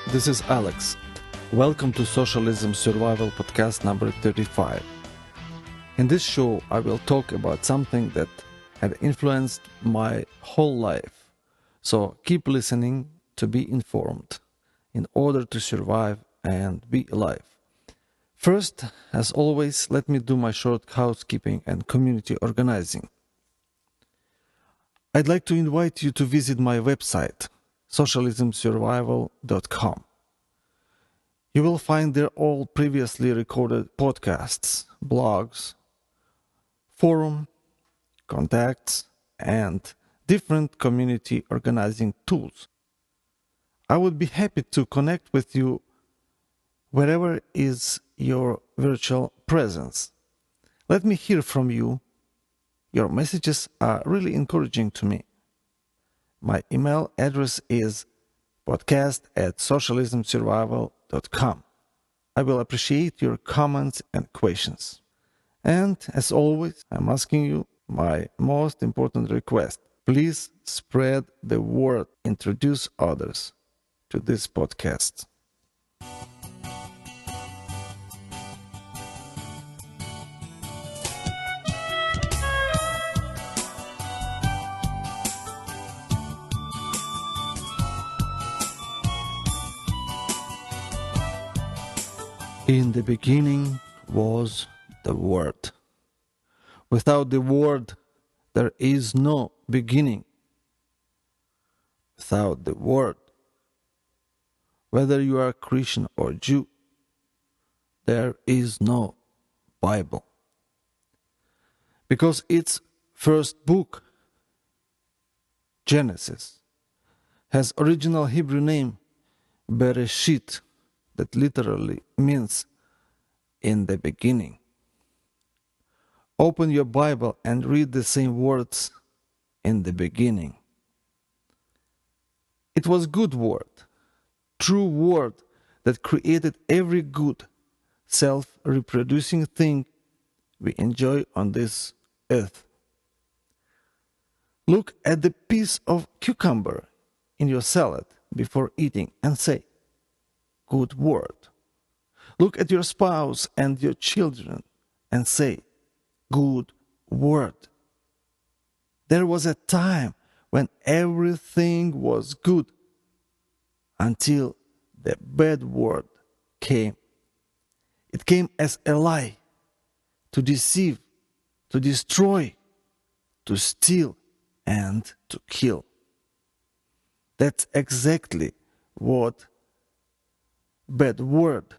this is Alex. Welcome to Socialism Survival Podcast number 35. In this show, I will talk about something that had influenced my whole life. So keep listening to be informed in order to survive and be alive. First, as always, let me do my short housekeeping and community organizing. I'd like to invite you to visit my website, socialismsurvival.com. You will find there all previously recorded podcasts, blogs, forum, contacts, and different community organizing tools. I would be happy to connect with you wherever is your virtual presence. Let me hear from you. Your messages are really encouraging to me. My email address is podcast@socialismsurvival.com. I will appreciate your comments and questions. And as always, I'm asking you my most important request. Please spread the word, introduce others to this podcast. In the beginning was the Word. Without the Word, there is no beginning. Without the Word, whether you are Christian or Jew, there is no Bible. Because its first book, Genesis, has original Hebrew name Bereshit, that literally means in the beginning. Open your Bible and read the same words, in the beginning. It was good word, true word that created every good, self-reproducing thing we enjoy on this earth. Look at the piece of cucumber in your salad before eating and say, good word. Look at your spouse and your children and say, good word. There was a time when everything was good until the bad word came. It came as a lie, to deceive, to destroy, to steal, and to kill. That's exactly what bad word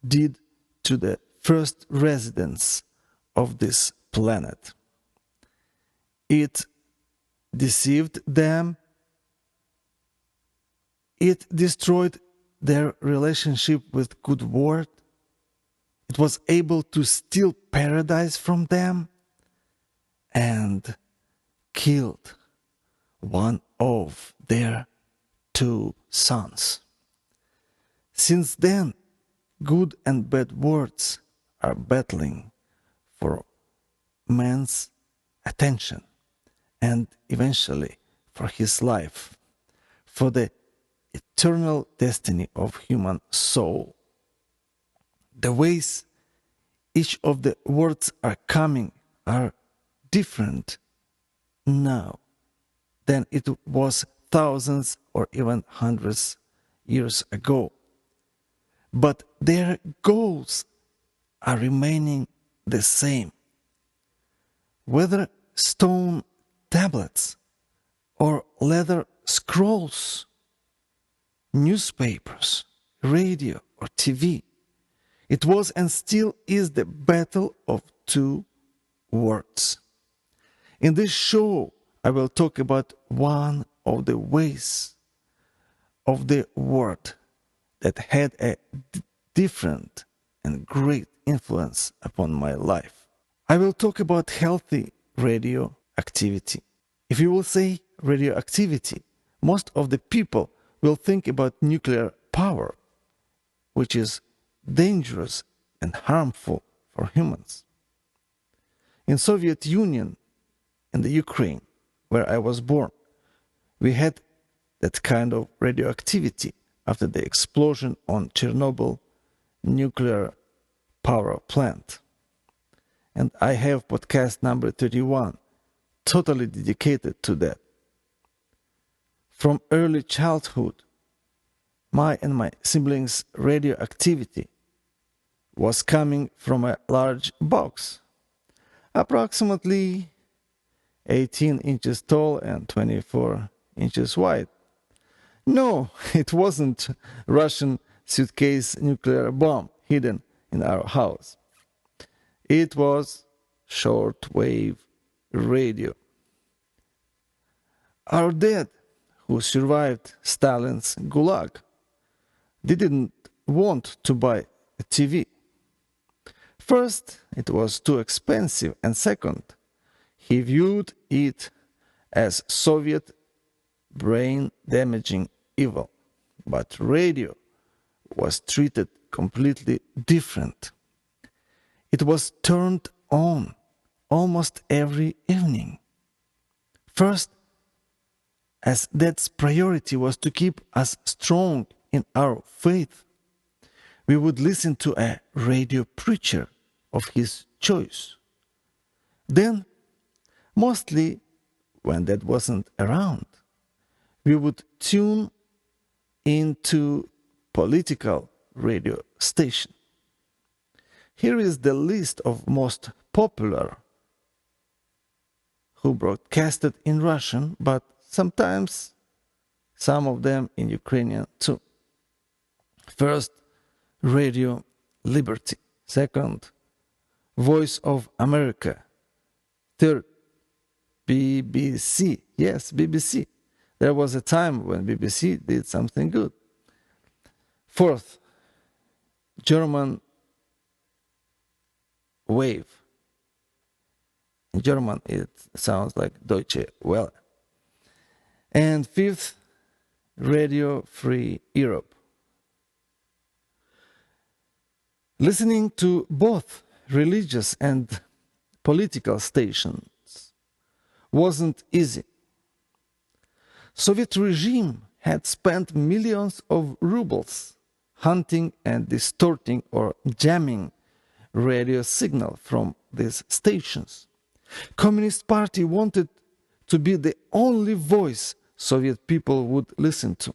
did to the first residents of this planet. It deceived them. It destroyed their relationship with good word. It was able to steal paradise from them and killed one of their two sons. Since then, good and bad words are battling for man's attention and eventually for his life, for the eternal destiny of human soul. The ways each of the words are coming are different now than it was thousands or even hundreds years ago. But their goals are remaining the same. Whether stone tablets or leather scrolls, newspapers, radio or TV, it was and still is the battle of two words. In this show, I will talk about one of the ways of the word that had a different and great influence upon my life. I will talk about healthy radioactivity. If you will say radioactivity, most of the people will think about nuclear power, which is dangerous and harmful for humans. In Soviet Union, in the Ukraine, where I was born, we had that kind of radioactivity after the explosion on Chernobyl nuclear power plant. And I have podcast number 31, totally dedicated to that. From early childhood, my and my siblings' radioactivity was coming from a large box, approximately 18 inches tall and 24 inches wide. No, it wasn't Russian suitcase nuclear bomb hidden in our house. It was shortwave radio. Our dad, who survived Stalin's Gulag, didn't want to buy a TV. First, it was too expensive, and second, he viewed it as Soviet brain-damaging evil. But radio was treated completely different. It was turned on almost every evening. First, as Dad's priority was to keep us strong in our faith, we would listen to a radio preacher of his choice. Then, mostly when Dad wasn't around, we would tune into political radio station. Here is the list of most popular who broadcasted in Russian, but sometimes some of them in Ukrainian too. First, Radio Liberty. Second, Voice of America. Third, BBC. Yes, BBC. There was a time when BBC did something good. Fourth, German Wave. In German, it sounds like Deutsche Welle. And fifth, Radio Free Europe. Listening to both religious and political stations wasn't easy. Soviet regime had spent millions of rubles hunting and distorting or jamming radio signal from these stations. Communist Party wanted to be the only voice Soviet people would listen to.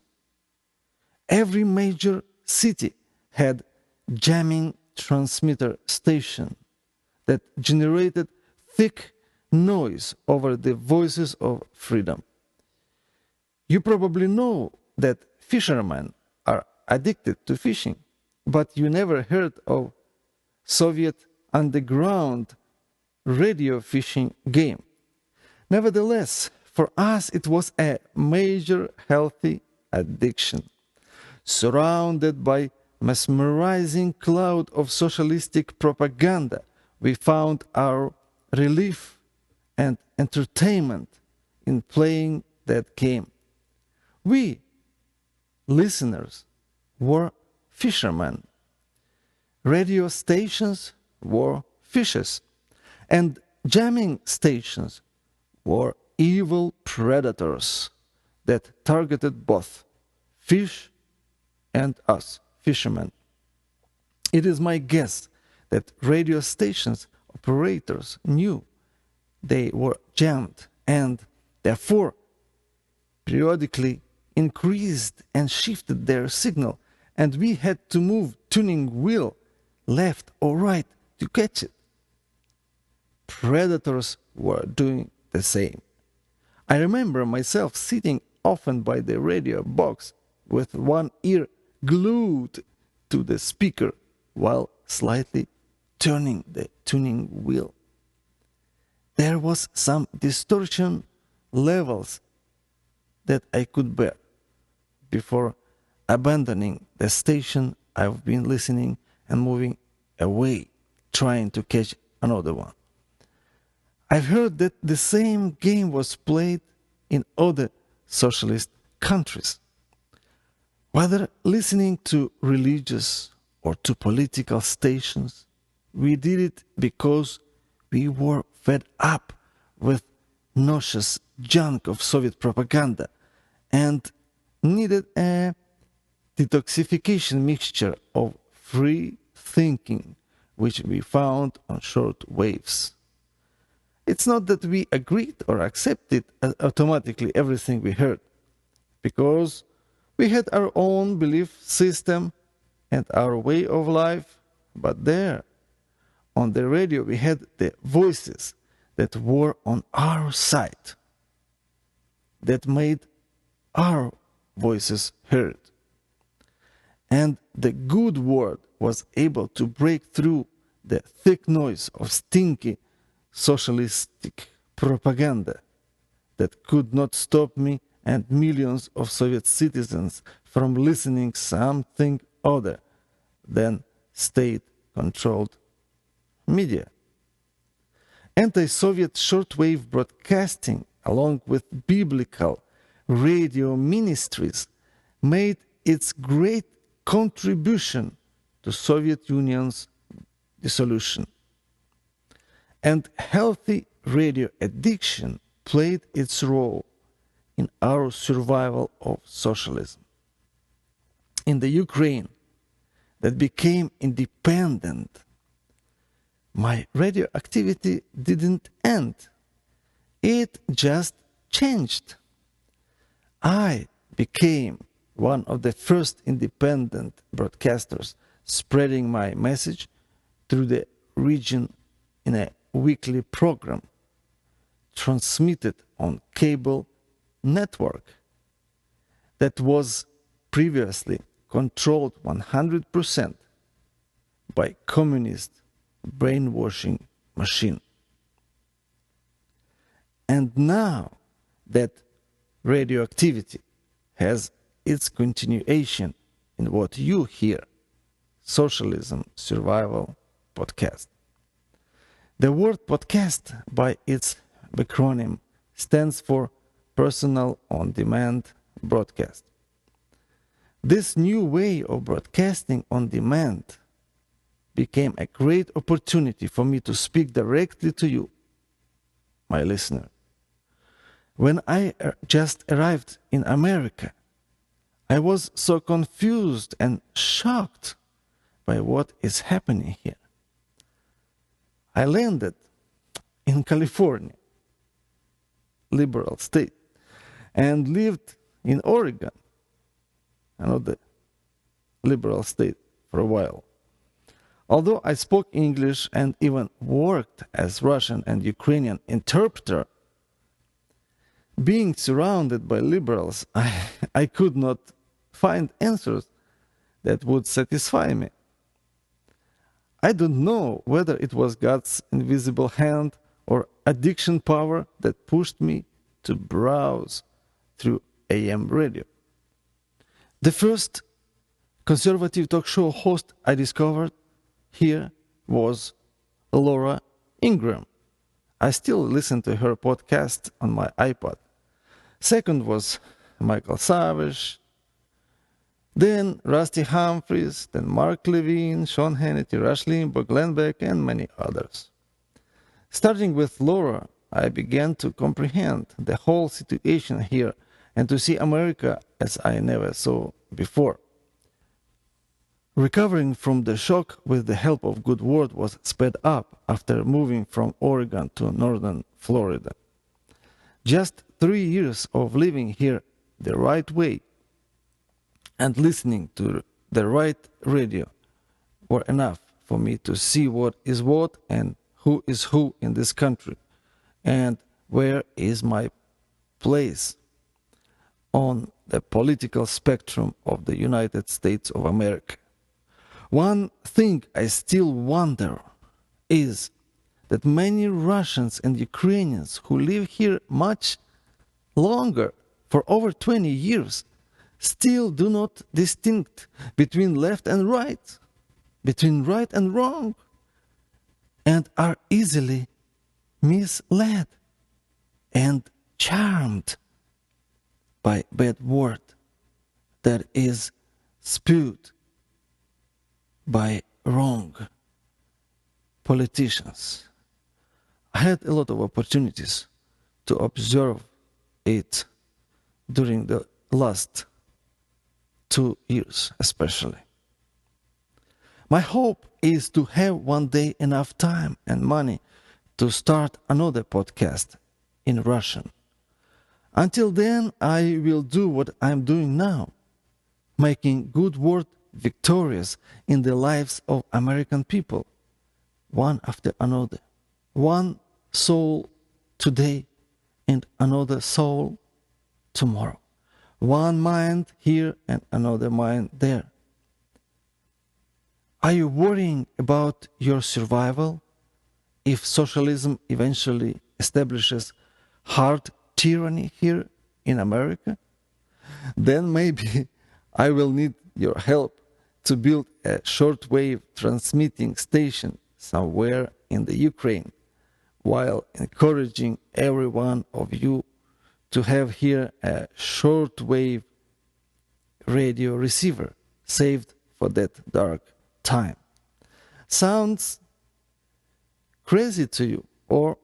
Every major city had jamming transmitter station that generated thick noise over the voices of freedom. You probably know that fishermen are addicted to fishing, but you never heard of Soviet underground radio fishing game. Nevertheless, for us it was a major healthy addiction. Surrounded by mesmerizing cloud of socialistic propaganda, we found our relief and entertainment in playing that game. We, listeners, were fishermen. Radio stations were fishes, and jamming stations were evil predators that targeted both fish and us, fishermen. It is my guess that radio stations operators knew they were jammed and therefore periodically increased and shifted their signal, and we had to move tuning wheel left or right to catch it. Predators were doing the same. I remember myself sitting often by the radio box with one ear glued to the speaker while slightly turning the tuning wheel. There was some distortion levels that I could bear before abandoning the station I've been listening and moving away, trying to catch another one. I've heard that the same game was played in other socialist countries. Whether listening to religious or to political stations, we did it because we were fed up with nauseous junk of Soviet propaganda and needed a detoxification mixture of free thinking which we found on short waves. It's not that we agreed or accepted automatically everything we heard, because we had our own belief system and our way of life, but there, on the radio, we had the voices that were on our side, that made our voices heard. And the good word was able to break through the thick noise of stinky socialistic propaganda that could not stop me and millions of Soviet citizens from listening something other than state-controlled media. Anti-Soviet shortwave broadcasting, along with biblical radio ministries, made its great contribution to Soviet Union's dissolution. And healthy radio addiction played its role in our survival of socialism. In the Ukraine that became independent, my radio activity didn't end. It just changed. I became one of the first independent broadcasters spreading my message through the region in a weekly program transmitted on cable network that was previously controlled 100% by communist brainwashing machine. And now that radioactivity has its continuation in what you hear, Socialism Survival Podcast. The word podcast, by its acronym, stands for Personal On-Demand Broadcast. This new way of broadcasting on demand became a great opportunity for me to speak directly to you, my listener. When I just arrived in America, I was so confused and shocked by what is happening here. I landed in California, liberal state, and lived in Oregon, another liberal state, for a while. Although I spoke English and even worked as Russian and Ukrainian interpreter, being surrounded by liberals, I could not find answers that would satisfy me. I don't know whether it was God's invisible hand or addiction power that pushed me to browse through AM radio. The first conservative talk show host I discovered here was Laura Ingraham. I still listen to her podcast on my iPod. Second was Michael Savage, then Rusty Humphries, then Mark Levine, Sean Hannity, Rush Limbaugh, Glenn Beck, and many others. Starting with Laura, I began to comprehend the whole situation here and to see America as I never saw before. Recovering from the shock with the help of good word was sped up after moving from Oregon to northern Florida. Just 3 years of living here the right way and listening to the right radio were enough for me to see what is what and who is who in this country and where is my place on the political spectrum of the United States of America. One thing I still wonder is that many Russians and Ukrainians who live here much longer, for over 20 years, still do not distinguish between left and right, between right and wrong, and are easily misled and charmed by bad word that is spewed by wrong politicians. I had a lot of opportunities to observe it during the last 2 years especially. My hope is to have one day enough time and money to start another podcast in Russian. Until then, I will do what I'm doing now, making good word victorious in the lives of American people, one after another. One soul today and another soul tomorrow. One mind here and another mind there. Are you worrying about your survival if socialism eventually establishes hard tyranny here in America? Then maybe I will need your help to build a shortwave transmitting station somewhere in the Ukraine, while encouraging every one of you to have here a shortwave radio receiver saved for that dark time. Sounds crazy to you or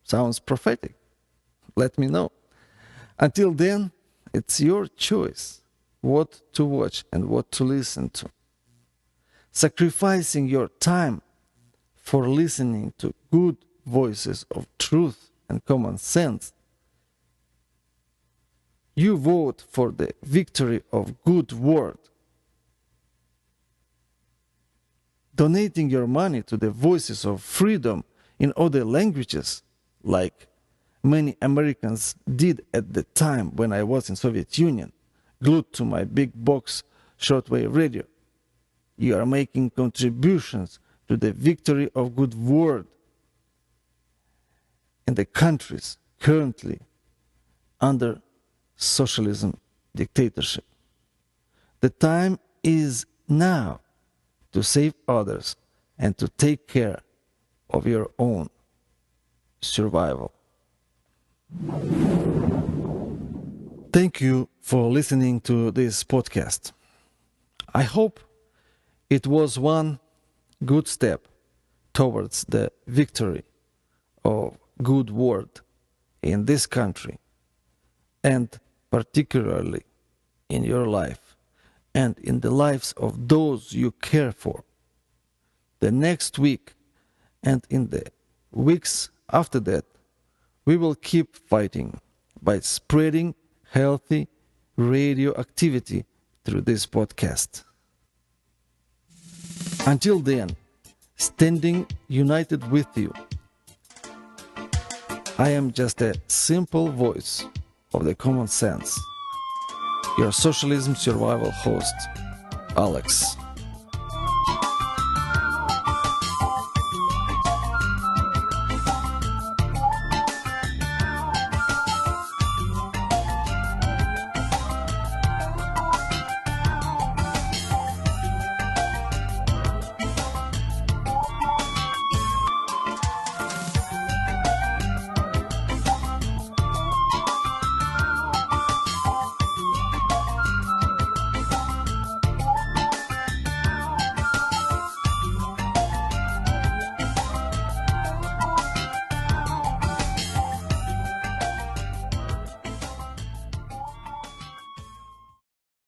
sounds prophetic? Let me know. Until then, it's your choice what to watch and what to listen to. Sacrificing your time for listening to good voices of truth and common sense, you vote for the victory of good word. Donating your money to the voices of freedom in other languages, like many Americans did at the time when I was in Soviet Union, glued to my big box shortwave radio. You are making contributions to the victory of good word in the countries currently under socialism dictatorship. The time is now to save others and to take care of your own survival. Thank you for listening to this podcast. I hope it was one good step towards the victory of good word in this country, and particularly in your life and in the lives of those you care for. The next week and in the weeks after that, we will keep fighting by spreading healthy radio activity through this podcast. Until then, standing united with you, I am just a simple voice of the common sense. Your Socialism Survival host, Alex.